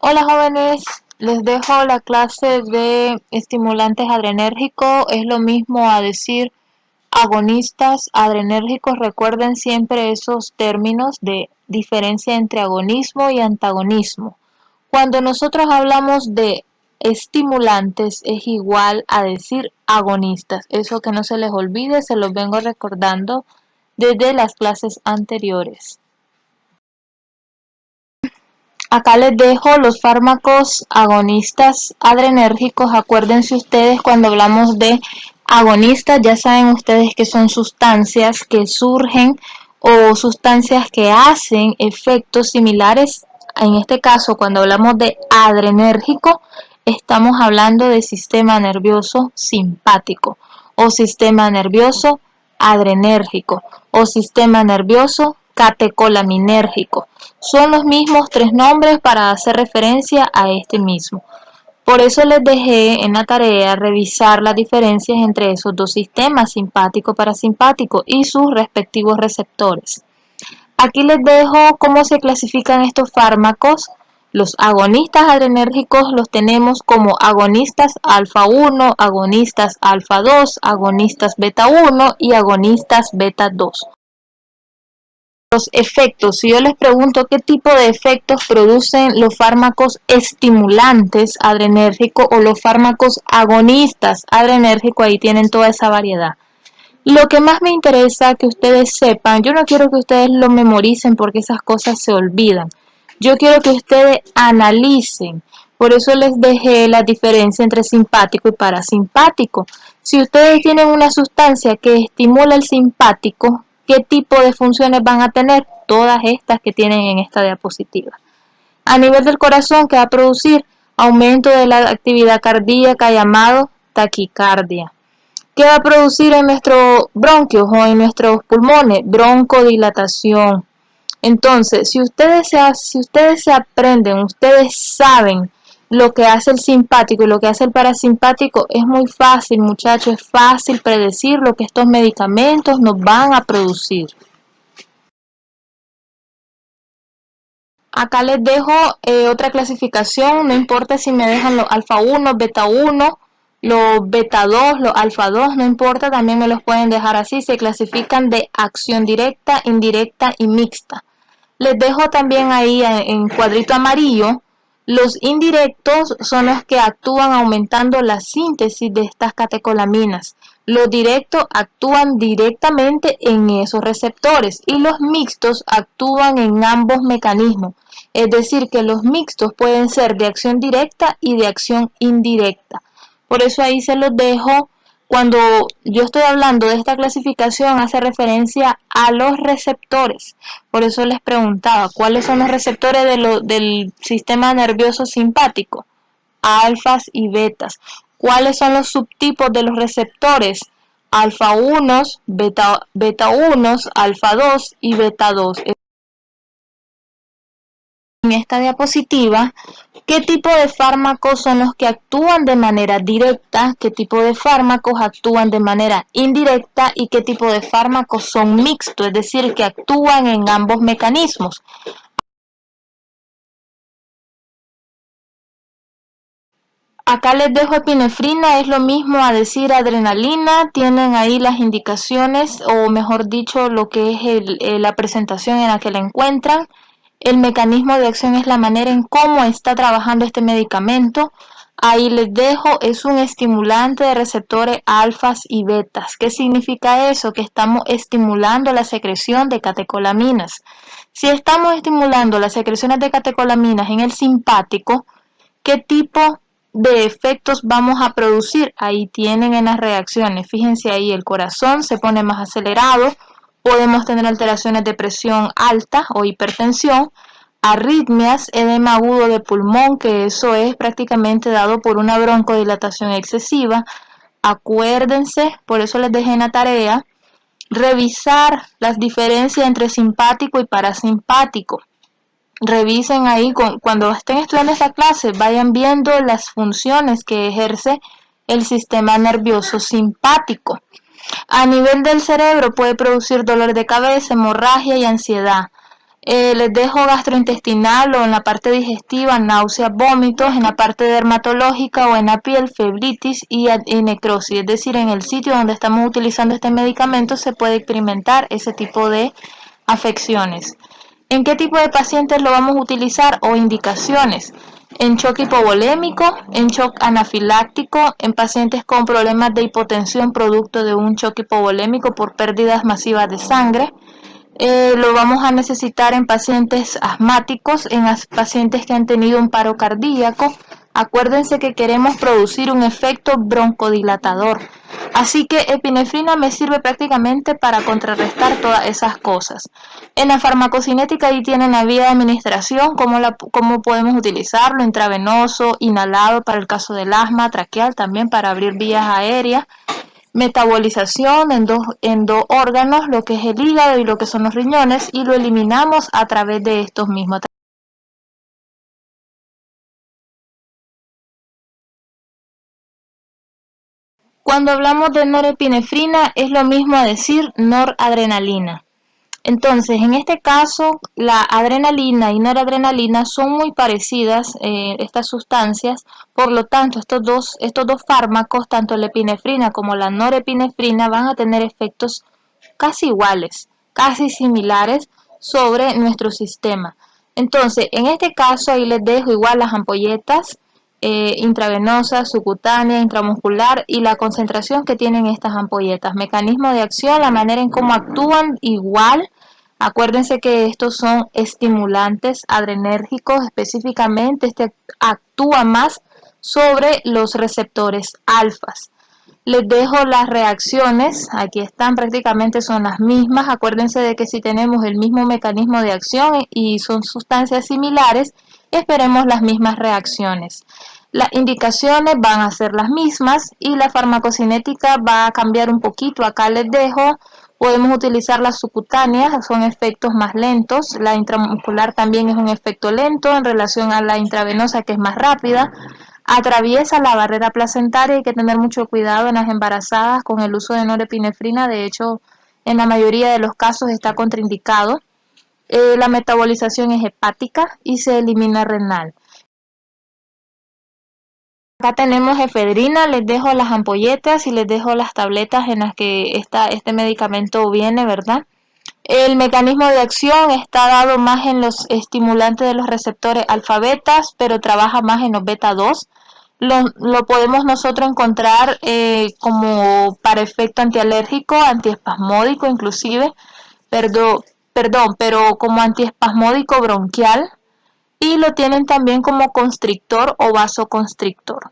Hola jóvenes, les dejo la clase de estimulantes adrenérgicos. Es lo mismo a decir agonistas, adrenérgicos. Recuerden siempre esos términos de diferencia entre agonismo y antagonismo. Cuando nosotros hablamos de estimulantes es igual a decir agonistas. Eso que no se les olvide, se los vengo recordando desde las clases anteriores. Acá les dejo los fármacos agonistas adrenérgicos. Acuérdense ustedes cuando hablamos de agonistas, ya saben ustedes que son sustancias que surgen o sustancias que hacen efectos similares. En este caso, cuando hablamos de adrenérgico, estamos hablando de sistema nervioso simpático o sistema nervioso adrenérgico o sistema nervioso catecolaminérgico. Son los mismos tres nombres para hacer referencia a este mismo. Por eso les dejé en la tarea revisar las diferencias entre esos dos sistemas, simpático-parasimpático, y sus respectivos receptores. Aquí les dejo cómo se clasifican estos fármacos. Los agonistas adrenérgicos los tenemos como agonistas alfa 1, agonistas alfa 2, agonistas beta 1 y agonistas beta 2. Los efectos, si yo les pregunto qué tipo de efectos producen los fármacos estimulantes adrenérgicos o los fármacos agonistas adrenérgicos, ahí tienen toda esa variedad. Lo que más me interesa que ustedes sepan, yo no quiero que ustedes lo memoricen porque esas cosas se olvidan. Yo quiero que ustedes analicen. Por eso les dejé la diferencia entre simpático y parasimpático. Si ustedes tienen una sustancia que estimula el simpático, ¿qué tipo de funciones van a tener? Todas estas que tienen en esta diapositiva. A nivel del corazón, ¿qué va a producir? Aumento de la actividad cardíaca llamado taquicardia. ¿Qué va a producir en nuestros bronquios o en nuestros pulmones? Broncodilatación. Entonces, si ustedes se aprenden, ustedes saben lo que hace el simpático y lo que hace el parasimpático, es muy fácil, muchachos, es fácil predecir lo que estos medicamentos nos van a producir. Acá les dejo otra clasificación, no importa si me dejan los alfa 1, beta 1, los beta 2, los alfa 2, no importa, también me los pueden dejar así, se clasifican de acción directa, indirecta y mixta. Les dejo también ahí en cuadrito amarillo. Los indirectos son los que actúan aumentando la síntesis de estas catecolaminas. Los directos actúan directamente en esos receptores y los mixtos actúan en ambos mecanismos. Es decir, que los mixtos pueden ser de acción directa y de acción indirecta. Por eso ahí se los dejo. Cuando yo estoy hablando de esta clasificación, hace referencia a los receptores. Por eso les preguntaba, ¿cuáles son los receptores del sistema nervioso simpático? Alfas y betas. ¿Cuáles son los subtipos de los receptores? Alfa 1, beta 1, alfa 2 y beta 2. En esta diapositiva, ¿qué tipo de fármacos son los que actúan de manera directa? ¿Qué tipo de fármacos actúan de manera indirecta? ¿Y qué tipo de fármacos son mixtos? Es decir, que actúan en ambos mecanismos. Acá les dejo epinefrina, es lo mismo a decir adrenalina. Tienen ahí las indicaciones, o mejor dicho, lo que es la presentación en la que la encuentran. El mecanismo de acción es la manera en cómo está trabajando este medicamento. Ahí les dejo, es un estimulante de receptores alfas y betas. ¿Qué significa eso? Que estamos estimulando la secreción de catecolaminas. Si estamos estimulando las secreciones de catecolaminas en el simpático, ¿qué tipo de efectos vamos a producir? Ahí tienen en las reacciones. Fíjense ahí, el corazón se pone más acelerado. Podemos tener alteraciones de presión alta o hipertensión, arritmias, edema agudo de pulmón, que eso es prácticamente dado por una broncodilatación excesiva. Acuérdense, por eso les dejé en la tarea, revisar las diferencias entre simpático y parasimpático. Revisen ahí, cuando estén estudiando esta clase, vayan viendo las funciones que ejerce el sistema nervioso simpático. A nivel del cerebro puede producir dolor de cabeza, hemorragia y ansiedad. Les dejo gastrointestinal o en la parte digestiva, náuseas, vómitos, en la parte dermatológica o en la piel, febritis y necrosis. Es decir, en el sitio donde estamos utilizando este medicamento se puede experimentar ese tipo de afecciones. ¿En qué tipo de pacientes lo vamos a utilizar o indicaciones? En shock hipovolémico, en shock anafiláctico, en pacientes con problemas de hipotensión producto de un shock hipovolémico por pérdidas masivas de sangre. Lo vamos a necesitar en pacientes asmáticos, en pacientes que han tenido un paro cardíaco. Acuérdense que queremos producir un efecto broncodilatador. Así que epinefrina me sirve prácticamente para contrarrestar todas esas cosas. En la farmacocinética ahí tienen la vía de administración, cómo podemos utilizarlo, intravenoso, inhalado para el caso del asma, traqueal también para abrir vías aéreas. Metabolización en dos órganos, lo que es el hígado y lo que son los riñones, y lo eliminamos a través de estos mismos. Cuando hablamos de norepinefrina es lo mismo a decir noradrenalina. Entonces, en este caso, la adrenalina y noradrenalina son muy parecidas, estas sustancias, por lo tanto, estos dos fármacos, tanto la epinefrina como la norepinefrina, van a tener efectos casi iguales, casi similares sobre nuestro sistema. Entonces, en este caso, ahí les dejo igual las ampolletas intravenosas, subcutánea, intramuscular y la concentración que tienen estas ampolletas. Mecanismo de acción, la manera en cómo actúan igual. Acuérdense que estos son estimulantes adrenérgicos, específicamente este actúa más sobre los receptores alfas. Les dejo las reacciones, aquí están, prácticamente son las mismas. Acuérdense de que si tenemos el mismo mecanismo de acción y son sustancias similares, esperemos las mismas reacciones. Las indicaciones van a ser las mismas y la farmacocinética va a cambiar un poquito. Acá les dejo, podemos utilizar las subcutáneas, son efectos más lentos. La intramuscular también es un efecto lento en relación a la intravenosa, que es más rápida. Atraviesa la barrera placentaria, hay que tener mucho cuidado en las embarazadas con el uso de norepinefrina, de hecho en la mayoría de los casos está contraindicado. La metabolización es hepática y se elimina renal. Acá tenemos efedrina, les dejo las ampolletas y les dejo las tabletas en las que este medicamento viene, ¿verdad? El mecanismo de acción está dado más en los estimulantes de los receptores alfa betas, pero trabaja más en los beta 2. Lo podemos nosotros encontrar como para efecto antialérgico, antiespasmódico inclusive, pero como antiespasmódico bronquial, y lo tienen también como constrictor o vasoconstrictor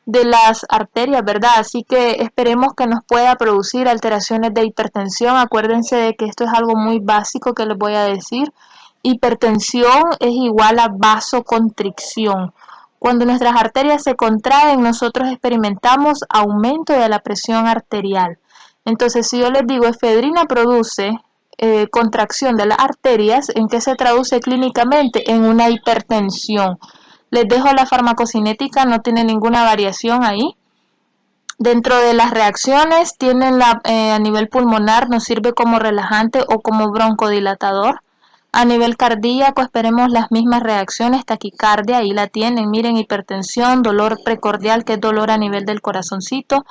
de las arterias, ¿verdad? Así que esperemos que nos pueda producir alteraciones de hipertensión. Acuérdense de que esto es algo muy básico que les voy a decir. Hipertensión es igual a vasoconstricción. Cuando nuestras arterias se contraen, nosotros experimentamos aumento de la presión arterial. Entonces, si yo les digo efedrina produce contracción de las arterias, ¿en qué se traduce clínicamente? En una hipertensión. Les dejo la farmacocinética, no tiene ninguna variación ahí. Dentro de las reacciones, tienen a nivel pulmonar, nos sirve como relajante o como broncodilatador. A nivel cardíaco, esperemos las mismas reacciones, taquicardia, ahí la tienen, miren, hipertensión, dolor precordial, que es dolor a nivel del corazoncito.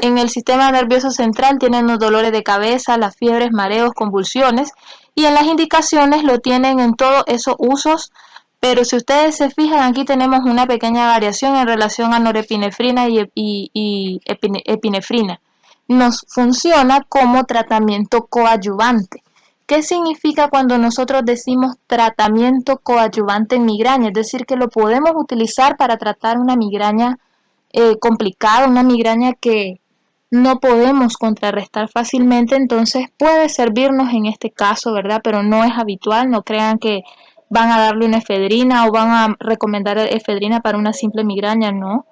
En el sistema nervioso central tienen los dolores de cabeza, las fiebres, mareos, convulsiones. Y en las indicaciones lo tienen en todos esos usos. Pero si ustedes se fijan, aquí tenemos una pequeña variación en relación a norepinefrina y epinefrina. Nos funciona como tratamiento coadyuvante. ¿Qué significa cuando nosotros decimos tratamiento coadyuvante en migraña? Es decir, que lo podemos utilizar para tratar una migraña complicada, una migraña que no podemos contrarrestar fácilmente, entonces puede servirnos en este caso, ¿verdad? Pero no es habitual, no crean que van a darle una efedrina o van a recomendar efedrina para una simple migraña, no.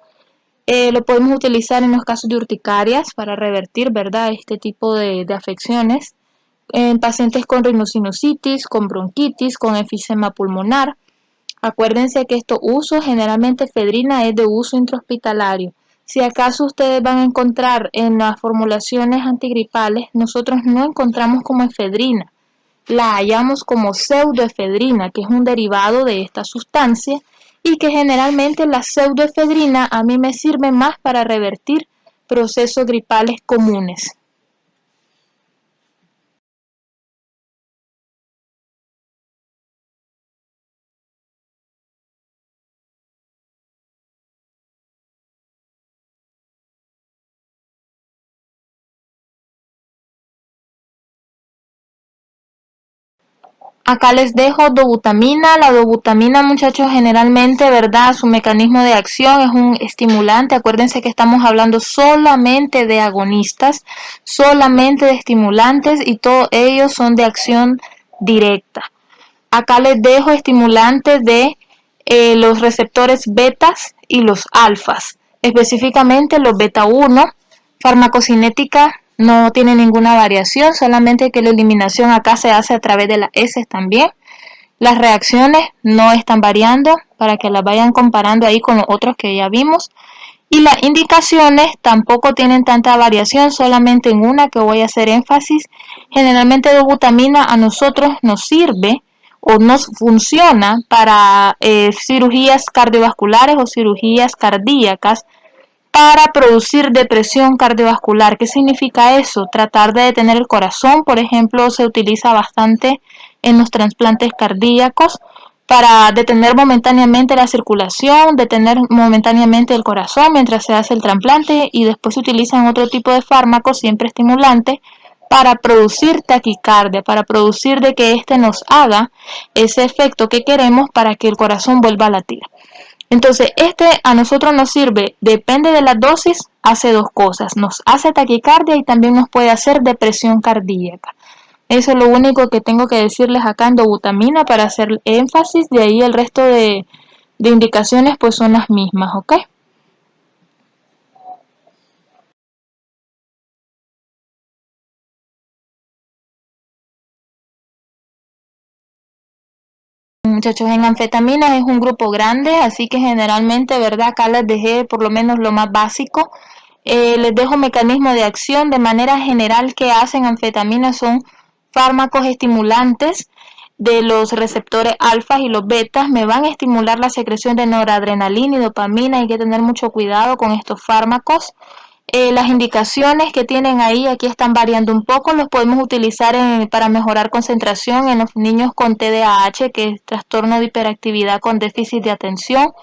Lo podemos utilizar en los casos de urticarias para revertir, ¿verdad?, este tipo de afecciones. En pacientes con rhinosinusitis, con bronquitis, con enfisema pulmonar. Acuérdense que estos usos, generalmente efedrina es de uso intrahospitalario. Si acaso ustedes van a encontrar en las formulaciones antigripales, nosotros no encontramos como efedrina. la hallamos como pseudoefedrina, que es un derivado de esta sustancia, y que generalmente la pseudoefedrina a mí me sirve más para revertir procesos gripales comunes. Acá les dejo dobutamina. La dobutamina, muchachos, generalmente, ¿verdad? Su mecanismo de acción es un estimulante. Acuérdense que estamos hablando solamente de agonistas, solamente de estimulantes y todos ellos son de acción directa. Acá les dejo estimulantes de los receptores betas y los alfas, específicamente los beta 1. Farmacocinética no tiene ninguna variación, solamente que la eliminación acá se hace a través de las S también. Las reacciones no están variando para que las vayan comparando ahí con los otros que ya vimos. Y las indicaciones tampoco tienen tanta variación, solamente en una que voy a hacer énfasis. Generalmente dobutamina a nosotros nos sirve o nos funciona para cirugías cardiovasculares o cirugías cardíacas para producir depresión cardiovascular. ¿Qué significa eso? Tratar de detener el corazón, por ejemplo, se utiliza bastante en los trasplantes cardíacos para detener momentáneamente la circulación, detener momentáneamente el corazón mientras se hace el trasplante y después se utilizan otro tipo de fármacos, siempre estimulantes, para producir taquicardia, para producir de que éste nos haga ese efecto que queremos para que el corazón vuelva a latir. Entonces, este a nosotros nos sirve, depende de la dosis, hace dos cosas, nos hace taquicardia y también nos puede hacer depresión cardíaca. Eso es lo único que tengo que decirles acá en dobutamina para hacer énfasis, de ahí el resto de indicaciones pues son las mismas, ¿ok? Muchachos, en anfetaminas es un grupo grande, así que generalmente, ¿verdad? Acá les dejé por lo menos lo más básico. Les dejo mecanismo de acción. De manera general, que hacen anfetaminas son fármacos estimulantes de los receptores alfa y los betas. Me van a estimular la secreción de noradrenalina y dopamina. Hay que tener mucho cuidado con estos fármacos. Las indicaciones que tienen ahí, aquí están variando un poco, los podemos utilizar para mejorar concentración en los niños con TDAH, que es trastorno de hiperactividad con déficit de atención,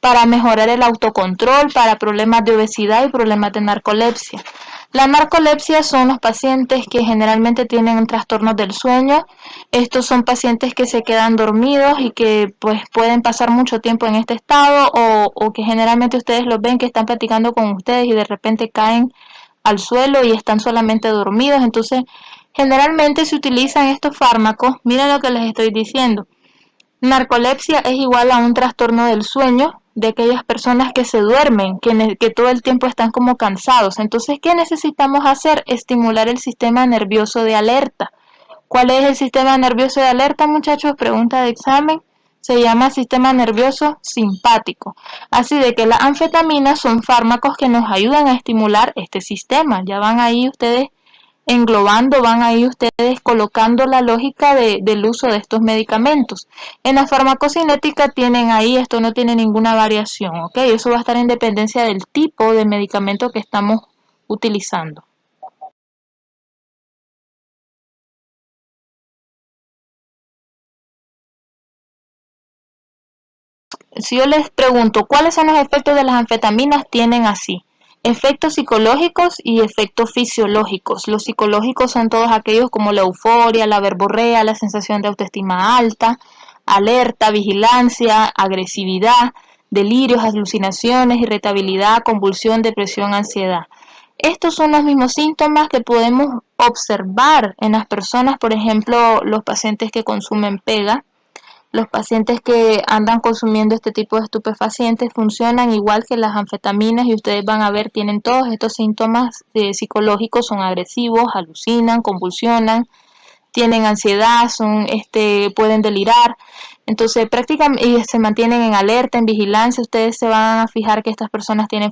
para mejorar el autocontrol, para problemas de obesidad y problemas de narcolepsia. La narcolepsia son los pacientes que generalmente tienen trastornos del sueño. Estos son pacientes que se quedan dormidos y que pues pueden pasar mucho tiempo en este estado o que generalmente ustedes los ven que están platicando con ustedes y de repente caen al suelo y están solamente dormidos. Entonces, generalmente se utilizan estos fármacos. Miren lo que les estoy diciendo. Narcolepsia es igual a un trastorno del sueño de aquellas personas que se duermen, que todo el tiempo están como cansados. Entonces, ¿qué necesitamos hacer? Estimular el sistema nervioso de alerta. ¿Cuál es el sistema nervioso de alerta, muchachos? Pregunta de examen. Se llama sistema nervioso simpático. Así de que las anfetaminas son fármacos que nos ayudan a estimular este sistema. Ya van ahí ustedes englobando, van ahí ustedes colocando la lógica del uso de estos medicamentos. En la farmacocinética tienen ahí, esto no tiene ninguna variación, ¿ok? Eso va a estar en dependencia del tipo de medicamento que estamos utilizando. Si yo les pregunto cuáles son los efectos de las anfetaminas, tienen así: efectos psicológicos y efectos fisiológicos. Los psicológicos son todos aquellos como la euforia, la verborrea, la sensación de autoestima alta, alerta, vigilancia, agresividad, delirios, alucinaciones, irritabilidad, convulsión, depresión, ansiedad. Estos son los mismos síntomas que podemos observar en las personas, por ejemplo, los pacientes que consumen pega. Los pacientes que andan consumiendo este tipo de estupefacientes funcionan igual que las anfetaminas y ustedes van a ver, tienen todos estos síntomas psicológicos, son agresivos, alucinan, convulsionan, tienen ansiedad, pueden delirar. Entonces prácticamente y se mantienen en alerta, en vigilancia. Ustedes se van a fijar que estas personas tienen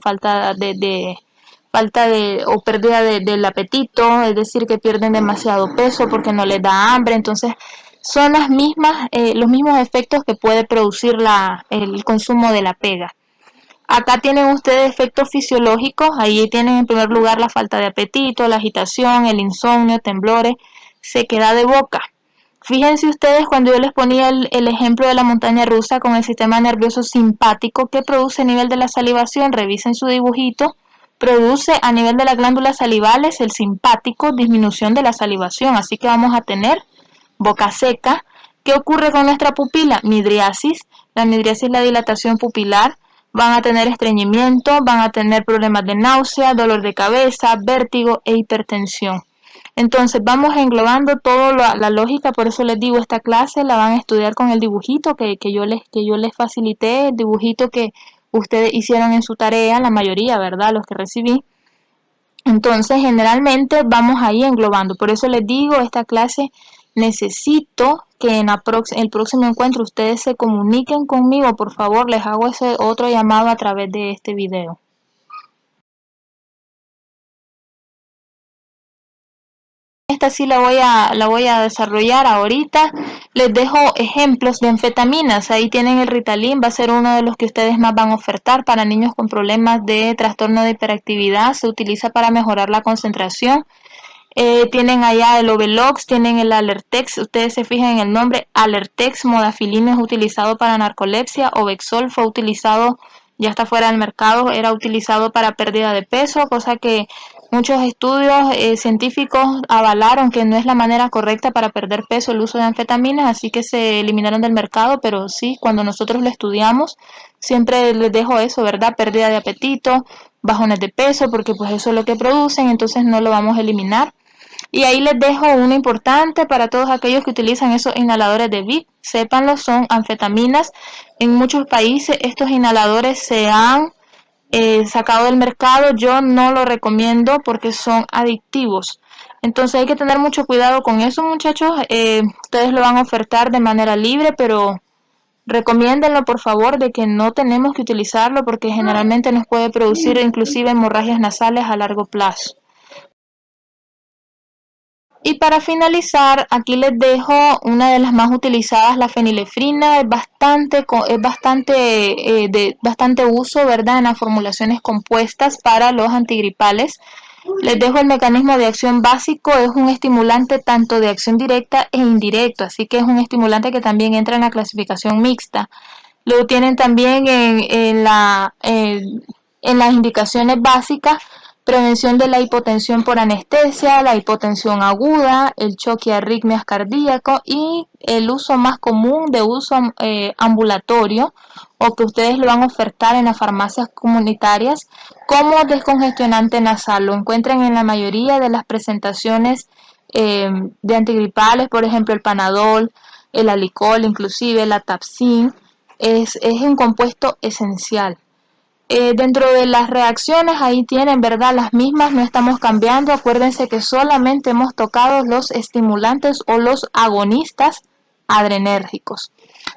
falta de o pérdida del apetito, es decir, que pierden demasiado peso porque no les da hambre. Entonces son las mismas, los mismos efectos que puede producir el consumo de la pega. Acá tienen ustedes efectos fisiológicos, ahí tienen en primer lugar la falta de apetito, la agitación, el insomnio, temblores, sequedad de boca. Fíjense ustedes cuando yo les ponía el ejemplo de la montaña rusa con el sistema nervioso simpático que produce a nivel de la salivación, revisen su dibujito, produce a nivel de las glándulas salivales el simpático disminución de la salivación, así que vamos a tener boca seca. ¿Qué ocurre con nuestra pupila? Midriasis, la midriasis es la dilatación pupilar, van a tener estreñimiento, van a tener problemas de náusea, dolor de cabeza, vértigo e hipertensión. Entonces vamos englobando toda la lógica, por eso les digo, esta clase la van a estudiar con el dibujito que yo les facilité, el dibujito que ustedes hicieron en su tarea, la mayoría, ¿verdad? Los que recibí. Entonces generalmente vamos ahí englobando, por eso les digo, esta clase necesito que en el próximo encuentro ustedes se comuniquen conmigo, por favor, les hago ese otro llamado a través de este video. Esta sí la voy a desarrollar ahorita. Les dejo ejemplos de anfetaminas. Ahí tienen el Ritalin, va a ser uno de los que ustedes más van a ofertar para niños con problemas de trastorno de hiperactividad. Se utiliza para mejorar la concentración. Tienen allá el Ovelox, tienen el Alertex. Ustedes se fijan en el nombre Alertex. Modafilin es utilizado para narcolepsia. Ovexol fue utilizado, ya está fuera del mercado, era utilizado para pérdida de peso, cosa que muchos estudios científicos avalaron que no es la manera correcta para perder peso el uso de anfetaminas, así que se eliminaron del mercado, pero sí, cuando nosotros lo estudiamos, siempre les dejo eso, ¿verdad? Pérdida de apetito, bajones de peso, porque pues eso es lo que producen, entonces no lo vamos a eliminar. Y ahí les dejo uno importante para todos aquellos que utilizan esos inhaladores de VIP. Sépanlo, son anfetaminas. En muchos países estos inhaladores se han sacado del mercado. Yo no lo recomiendo porque son adictivos. Entonces hay que tener mucho cuidado con eso, muchachos. Ustedes lo van a ofertar de manera libre, pero recomiéndenlo por favor de que no tenemos que utilizarlo porque generalmente nos puede producir inclusive hemorragias nasales a largo plazo. Y para finalizar, aquí les dejo una de las más utilizadas, la fenilefrina, es bastante uso, ¿verdad? En las formulaciones compuestas para los antigripales. Les dejo el mecanismo de acción básico, es un estimulante tanto de acción directa e indirecta, así que es un estimulante que también entra en la clasificación mixta. Lo tienen también en las indicaciones básicas, prevención de la hipotensión por anestesia, la hipotensión aguda, el choque y arritmias cardíacos y el uso más común de uso ambulatorio o que ustedes lo van a ofertar en las farmacias comunitarias como descongestionante nasal. Lo encuentran en la mayoría de las presentaciones de antigripales, por ejemplo el Panadol, el Alicol, inclusive la Tapsin. Es un compuesto esencial. Dentro de las reacciones ahí tienen, ¿verdad? Las mismas, no estamos cambiando. Acuérdense que solamente hemos tocado los estimulantes o los agonistas adrenérgicos.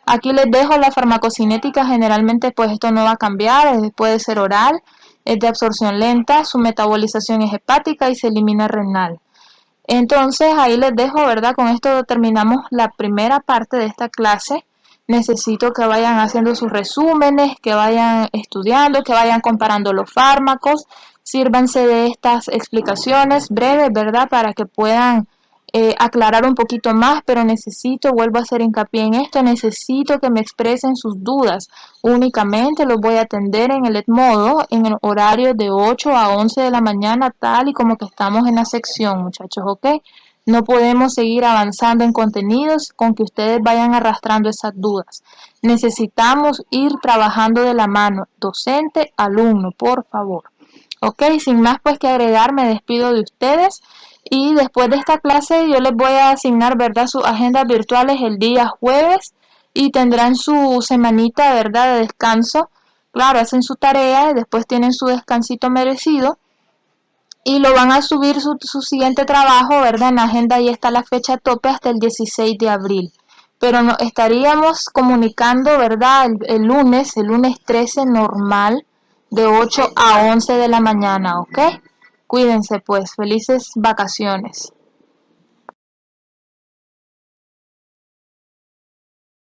Aquí les dejo la farmacocinética, generalmente pues esto no va a cambiar, puede ser oral, es de absorción lenta, su metabolización es hepática y se elimina renal. Entonces ahí les dejo, ¿verdad? Con esto terminamos la primera parte de esta clase. Necesito que vayan haciendo sus resúmenes, que vayan estudiando, que vayan comparando los fármacos. Sírvanse de estas explicaciones breves, ¿verdad? Para que puedan aclarar un poquito más, pero vuelvo a hacer hincapié en esto, necesito que me expresen sus dudas. Únicamente los voy a atender en el Edmodo, en el horario de 8 a 11 de la mañana, tal y como que estamos en la sección, muchachos, ¿ok? No podemos seguir avanzando en contenidos con que ustedes vayan arrastrando esas dudas. Necesitamos ir trabajando de la mano, docente, alumno, por favor. Ok, sin más pues que agregar, me despido de ustedes y después de esta clase yo les voy a asignar, ¿verdad?, sus agendas virtuales el día jueves y tendrán su semanita, ¿verdad?, de descanso. Claro, hacen su tarea y después tienen su descansito merecido y lo van a subir su siguiente trabajo, ¿verdad? En la agenda ahí está la fecha tope hasta el 16 de abril. Pero nos estaríamos comunicando, ¿verdad? El lunes 13 normal, de 8 a 11 de la mañana, ¿ok? Cuídense pues, felices vacaciones.